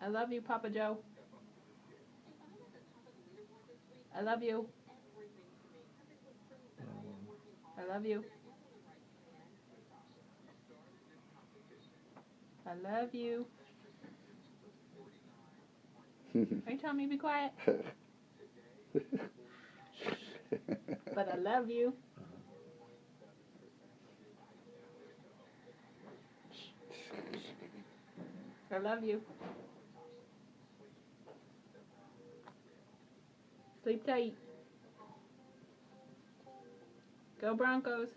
I love you, Papa Joe. I love you. I love you. I love you. Are you telling me to be quiet? But I love you. I love you. Sleep tight. Go Broncos.